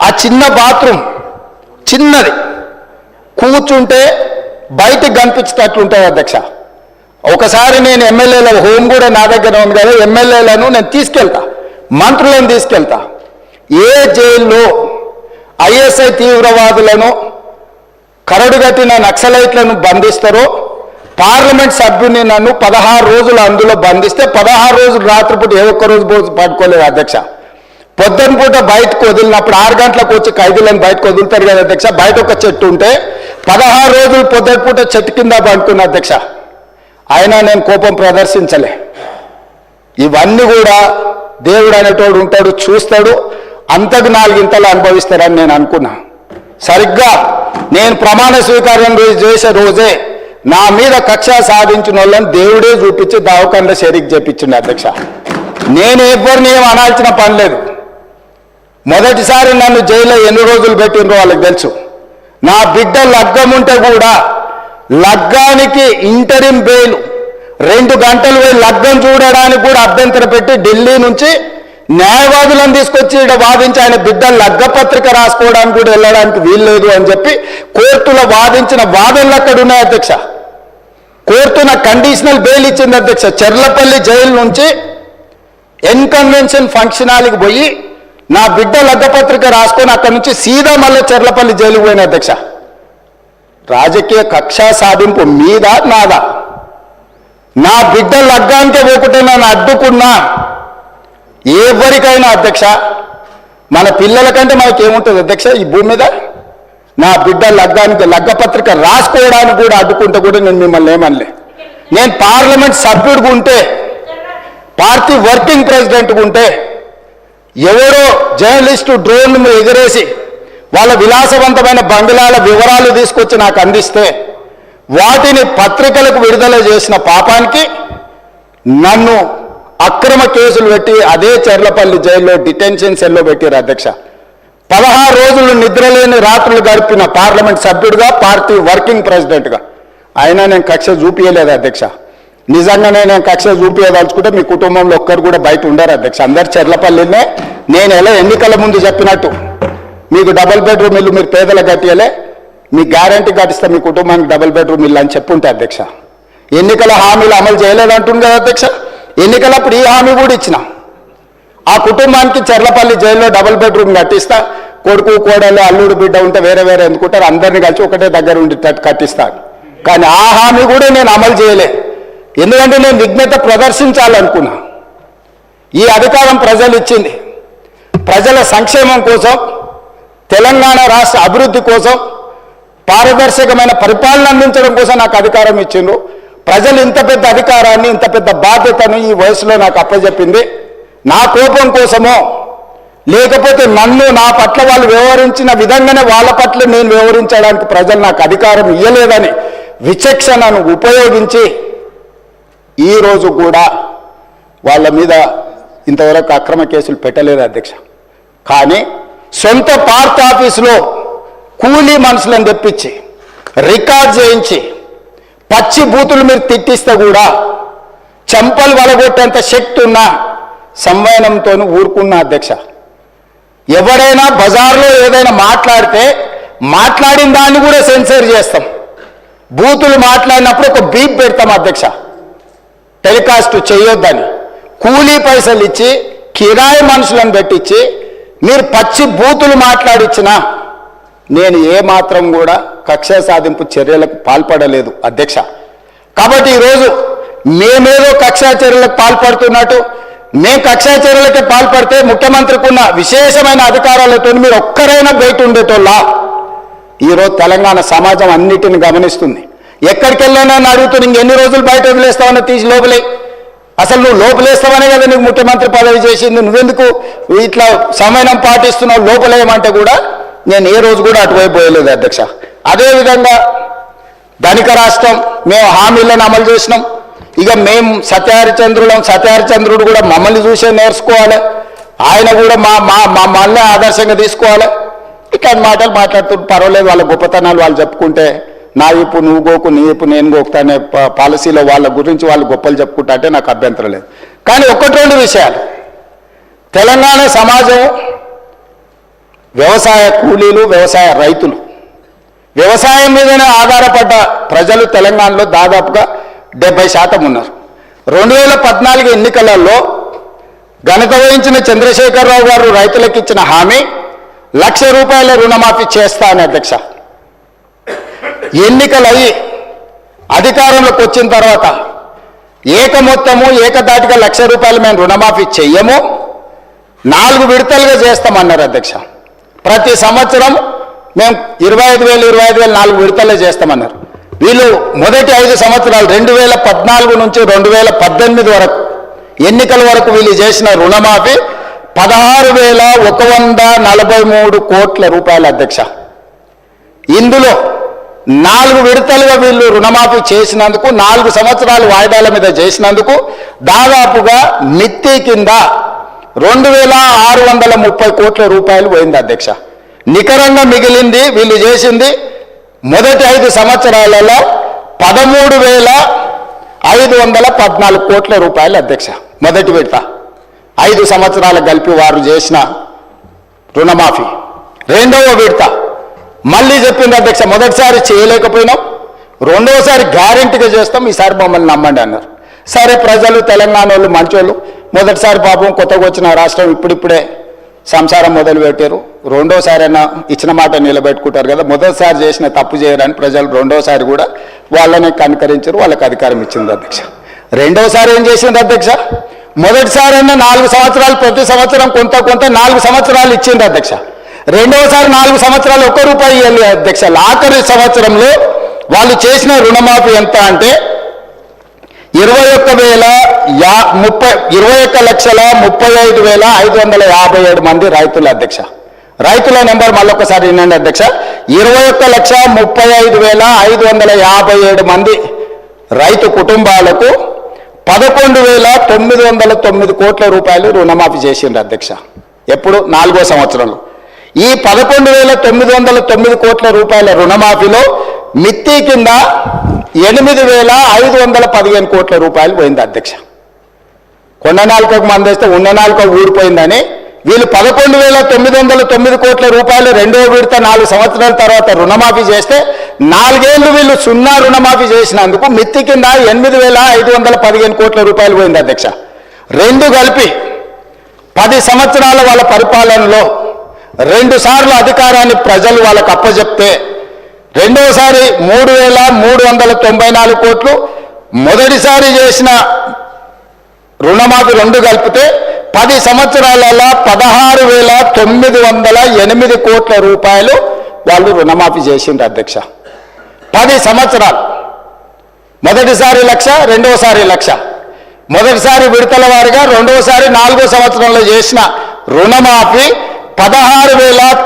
ఆ చిన్న బాత్రూమ్ చిన్నది, కూర్చుంటే బయటికి కనిపించేటట్లుంటుంది అధ్యక్ష. ఒకసారి నేను ఎమ్మెల్యేల హోమ్ కూడా నా దగ్గర ఉంది కదా, ఎమ్మెల్యేలను నేను తీసుకెళ్తా, మంత్రులను తీసుకెళ్తా. ఏ జైల్లో ఐఎస్ఐ తీవ్రవాదులను కరడుగట్టిన నక్సలైట్లను బంధిస్తారో పార్లమెంట్ సభ్యుని నన్ను 16 రోజులు అందులో బంధిస్తే 16 రోజులు రాత్రిపూట ఏ ఒక్క రోజు పట్టుకోలేదు అధ్యక్ష. పొద్దున పూట బయటకు వదిలినప్పుడు 6 గంటలకు వచ్చి ఖైదీలను బయటకు వదులుతారు కదా అధ్యక్ష. బయట ఒక చెట్టు ఉంటే 16 రోజులు పొద్దున పూట చెట్టు కింద పడుకున్న అధ్యక్ష. అయినా నేను కోపం ప్రదర్శించలే. ఇవన్నీ కూడా దేవుడు అనేటోడు ఉంటాడు, చూస్తాడు, అంతకు 4 ఇంతలు అనుభవిస్తారని నేను అనుకున్నా. సరిగ్గా నేను ప్రమాణ స్వీకారం చేసే రోజే నా మీద కక్ష సాధించిన వాళ్ళని దేవుడే చూపించి దావకండ షరీక్ చేపించింది అధ్యక్ష. నేను ఎవరిని ఏం అనాల్సిన పని లేదు. మొదటిసారి నన్ను జైల్లో ఎన్ని రోజులు పెట్టినరో వాళ్ళకి తెలుసు. నా బిడ్డ లగ్గం ఉంటే కూడా లగ్గానికి ఇంటరిం బెయిల్ 2 గంటలు పోయి లగ్గం చూడడానికి కూడా అభ్యంతరం పెట్టి ఢిల్లీ నుంచి న్యాయవాదులను తీసుకొచ్చి ఇక్కడ వాదించి ఆయన బిడ్డ లగ్గపత్రిక రాసుకోవడానికి కూడా వెళ్ళడానికి వీల్లేదు అని చెప్పి కోర్టులో వాదించిన వాదనలు అక్కడ ఉన్నాయి అధ్యక్ష. కోర్టు నాకు కండిషనల్ బెయిల్ ఇచ్చింది అధ్యక్ష. చెర్లపల్లి జైలు నుంచి ఎన్కన్వెన్షన్ ఫంక్షన్ హాల్కి పోయి నా బిడ్డ లగ్గపత్రిక రాసుకొని అక్కడి నుంచి సీదా మళ్ళీ చెర్లపల్లి జైలుకి పోయిన అధ్యక్ష. రాజకీయ కక్ష సాధింపు మీద నాదా? నా బిడ్డ లగ్గానికే పోకుంటే నన్ను అడ్డుకున్నా ఎవరికైనా అధ్యక్ష, మన పిల్లల కంటే మనకేముంటుంది అధ్యక్ష ఈ భూమి మీద? నా బిడ్డ లగ్గానికి లగ్గపత్రిక రాసుకోవడానికి కూడా అడ్డుకుంటే కూడా నేను మిమ్మల్ని ఏమనలే. నేను పార్లమెంట్ సభ్యుడిగా ఉంటే, పార్టీ వర్కింగ్ ప్రెసిడెంట్గా ఉంటే ఎవరో జర్నలిస్టు డ్రోన్ ఎగరేసి వాళ్ళ విలాసవంతమైన బంగ్లాల వివరాలు తీసుకొచ్చి నాకు అందిస్తే వాటిని పత్రికలకు విడుదల చేసిన పాపానికి నన్ను అక్రమ కేసులు పెట్టి అదే చెర్లపల్లి జైల్లో డిటెన్షన్ సెల్లో పెట్టారు అధ్యక్ష. 16 రోజులు నిద్రలేని రాత్రులు గడిపిన పార్లమెంట్ సభ్యుడిగా, పార్టీ వర్కింగ్ ప్రెసిడెంట్గా అయినా నేను కక్ష చూపించలేదు అధ్యక్ష. నిజంగానే నేను కక్ష చూపించదలుచుకుంటే మీ కుటుంబంలో ఒక్కరు కూడా బయట ఉండరు అధ్యక్ష. అందరు చెర్లపల్లినే. నేను ఎలా ఎన్నికల ముందు చెప్పినట్టు మీకు డబుల్ బెడ్రూమ్ ఇల్లు మీరు పేదలకు కట్టియలే, మీ గ్యారంటీ కట్టిస్తే మీ కుటుంబానికి డబుల్ బెడ్రూమ్ ఇల్లు అని చెప్పుంటే అధ్యక్ష. ఎన్నికల హామీలు అమలు చేయలేదంటుంది కదా అధ్యక్ష. ఎన్నికలప్పుడు ఈ హామీ కూడా ఇచ్చిన. ఆ కుటుంబానికి చెర్లపల్లి జైల్లో డబుల్ బెడ్రూమ్ కట్టిస్తా, కొడుకు కోడలు అల్లుడు బిడ్డ ఉంటే వేరే వేరే ఎందుకుంటారు, అందరినీ కలిసి ఒకటే దగ్గర ఉండేటట్టు కట్టిస్తాను. కానీ ఆ హామీ కూడా నేను అమలు చేయలే. ఎందుకంటే నేను విఘ్నత ప్రదర్శించాలనుకున్నా. ఈ అధికారం ప్రజలు ఇచ్చింది ప్రజల సంక్షేమం కోసం, తెలంగాణ రాష్ట్ర అభివృద్ధి కోసం, పారదర్శకమైన పరిపాలన అందించడం కోసం నాకు అధికారం ఇచ్చిండ్రు. ప్రజలు ఇంత పెద్ద అధికారాన్ని, ఇంత పెద్ద బాధ్యతను ఈ వయసులో నాకు అప్పచెప్పింది నా కోపం కోసమో, లేకపోతే నన్ను నా పట్ల వాళ్ళు వ్యవహరించిన విధంగానే వాళ్ళ పట్ల నేను వ్యవహరించడానికి ప్రజలు నాకు అధికారం ఇవ్వలేదని విచక్షణను ఉపయోగించి ఈరోజు కూడా వాళ్ళ మీద ఇంతవరకు అక్రమ కేసులు పెట్టలేదు అధ్యక్ష. కానీ సొంత పార్టీ ఆఫీసులో కూలీ మనుషులను తెప్పించి రికార్డ్ చేయించి పచ్చి బూతులు మీరు తిట్టిస్తే కూడా చెంపలు వలగొట్టేంత శక్తి ఉన్న సంవయనంతో ఊరుకున్న అధ్యక్ష. ఎవరైనా బజార్లో ఏదైనా మాట్లాడితే మాట్లాడిన దాన్ని కూడా సెన్సర్ చేస్తాం. బూతులు మాట్లాడినప్పుడు ఒక బీప్ పెడతాం అధ్యక్ష, టెలికాస్ట్ చేయొద్దని. కూలీ పైసలు ఇచ్చి కిరాయి మనుషులను పెట్టించి మీరు పచ్చి బూతులు మాట్లాడిచ్చినా నేను ఏమాత్రం కూడా కక్ష సాధింపు చర్యలకు పాల్పడలేదు అధ్యక్ష. కాబట్టి ఈరోజు మేమేదో కక్షా చర్యలకు పాల్పడుతున్నట్టు, మేము కక్షా చర్యలకే పాల్పడితే ముఖ్యమంత్రికి ఉన్న విశేషమైన అధికారాలతో మీరు ఒక్కరైనా బయట ఉండేటోళ్ళ? ఈరోజు తెలంగాణ సమాజం అన్నిటిని గమనిస్తుంది. ఎక్కడికి వెళ్ళానని అడుగుతూ ఇంకెన్ని రోజులు బయట వదిలేస్తావని తీసి లోపలే. అసలు నువ్వు లోపలేస్తావనే కదా నీకు ముఖ్యమంత్రి పదవి చేసింది, నువ్వెందుకు ఇట్లా సమయం పాటిస్తున్నావు లోపలేయమంటే కూడా నేను ఏ రోజు కూడా అటువైపు పోయలేదు అధ్యక్ష. అదేవిధంగా ధనిక రాష్ట్రం, మేము హామీలను అమలు చేసినాం. ఇక మేము సత్యహరిచంద్రుడు కూడా మమ్మల్ని చూసే నేర్చుకోవాలి, ఆయన కూడా మమ్మల్ని ఆదర్శంగా తీసుకోవాలి. ఇట్లాంటి మాటలు మాట్లాడుతూ పర్వాలేదు, వాళ్ళ గొప్పతనాలు వాళ్ళు చెప్పుకుంటే నా ఇప్పు నువ్వు గోకు, నీ ఇప్పు నేను గోకుతా అనే పాలసీలో వాళ్ళ గురించి వాళ్ళు గొప్పలు చెప్పుకుంటా అంటే నాకు అభ్యంతరం లేదు. కానీ 1-2 విషయాలు, తెలంగాణ సమాజం వ్యవసాయ కూలీలు, వ్యవసాయ రైతులు, వ్యవసాయం మీదనే ఆధారపడ్డ ప్రజలు తెలంగాణలో దాదాపుగా 70% ఉన్నారు. 2014 ఎన్నికలలో ఘనత వహించిన చంద్రశేఖరరావు గారు రైతులకు ఇచ్చిన హామీ ₹1,00,000 రుణమాఫీ చేస్తా అని అధ్యక్ష. ఎన్నికలయ్యి అధికారంలోకి వచ్చిన తర్వాత ఏకమొత్తము ఏకదాటిగా ₹1,00,000 మేము రుణమాఫీ చెయ్యము, 4 విడతలుగా చేస్తామన్నారు అధ్యక్ష. ప్రతి సంవత్సరం మేము 25,000 4 విడతల్లో చేస్తామన్నారు. వీళ్ళు మొదటి 5 సంవత్సరాలు 2014 నుంచి 2018 వరకు ఎన్నికల వరకు వీళ్ళు చేసిన రుణమాఫీ ₹16,143 కోట్ల అధ్యక్ష. ఇందులో 4 విడతలుగా వీళ్ళు రుణమాఫీ చేసినందుకు, 4 సంవత్సరాలు వాయిదాల మీద చేసినందుకు దాదాపుగా మిత్తి కింద ₹2,630 కోట్ల పోయింది అధ్యక్ష. నికరంగా మిగిలింది వీళ్ళు చేసింది మొదటి 5 సంవత్సరాలలో ₹13,514 కోట్ల అధ్యక్ష. మొదటి విడత 5 సంవత్సరాలు కలిపి వారు చేసిన రుణమాఫీ. రెండవ విడత మళ్ళీ చెప్పింది అధ్యక్ష, మొదటిసారి చేయలేకపోయినాం, రెండవసారి గ్యారెంటీగా చేస్తాం, ఈసారి మమ్మల్ని నమ్మండి అన్నారు. సరే, ప్రజలు తెలంగాణ వాళ్ళు మంచోళ్ళు, మొదటిసారి పాపం కొత్తగా వచ్చిన రాష్ట్రం ఇప్పుడిప్పుడే సంసారం మొదలు పెట్టారు, రెండోసారైనా ఇచ్చిన మాట నిలబెట్టుకుంటారు కదా, మొదటిసారి చేసిన తప్పు చేయరని ప్రజలు రెండోసారి కూడా వాళ్ళని కనికరించారు, వాళ్ళకి అధికారం ఇచ్చింది అధ్యక్ష. రెండోసారి ఏం చేసింది అధ్యక్ష, మొదటిసారైనా 4 సంవత్సరాలు ప్రతి సంవత్సరం కొంత 4 సంవత్సరాలు ఇచ్చింది అధ్యక్ష. రెండవసారి 4 సంవత్సరాలు ₹1 ఇవ్వాలి అధ్యక్ష. ఆఖరి సంవత్సరంలో వాళ్ళు చేసిన రుణమాఫీ ఎంత అంటే 21,35,557 మంది రైతులు అధ్యక్ష. రైతుల నెంబర్ మళ్ళొకసారి వినండి అధ్యక్ష, 21,35,557 మంది రైతు కుటుంబాలకు 11,909 కోట్ల రుణమాఫీ చేసిండ్రు అధ్యక్ష. ఎప్పుడు? 4వ సంవత్సరంలో. ఈ 11,909 కోట్ల రుణమాఫీలో మిత్తి కింద 8,515 కోట్ల పోయింది అధ్యక్ష. కొండ నాలుకకు మందేస్తే ఉన్న నాలుక ఊడిపోయిందని వీళ్ళు 11,909 కోట్ల రెండో విడత 4 సంవత్సరాల తర్వాత రుణమాఫీ చేస్తే 4 ఏళ్ళు వీళ్ళు 0 రుణమాఫీ చేసినందుకు మిత్తి కింద 8,515 కోట్ల పోయింది అధ్యక్ష. రెండు కలిపి 10 సంవత్సరాల వాళ్ళ పరిపాలనలో 2 సార్లు అధికారాన్ని ప్రజలు వాళ్ళకు అప్పచెప్తే రెండోసారి 3,394 కోట్లు, మొదటిసారి చేసిన రుణమాఫీ 2 కలిపితే 10 సంవత్సరాలలో 16,908 కోట్ల వాళ్ళు రుణమాఫీ చేసిండ్రు అధ్యక్ష. 10 సంవత్సరాలు, మొదటిసారి 1,00,000, రెండోసారి 1,00,000, మొదటిసారి విడతల వారిగా, రెండోసారి 4వ సంవత్సరంలో చేసిన రుణమాఫీ 16,908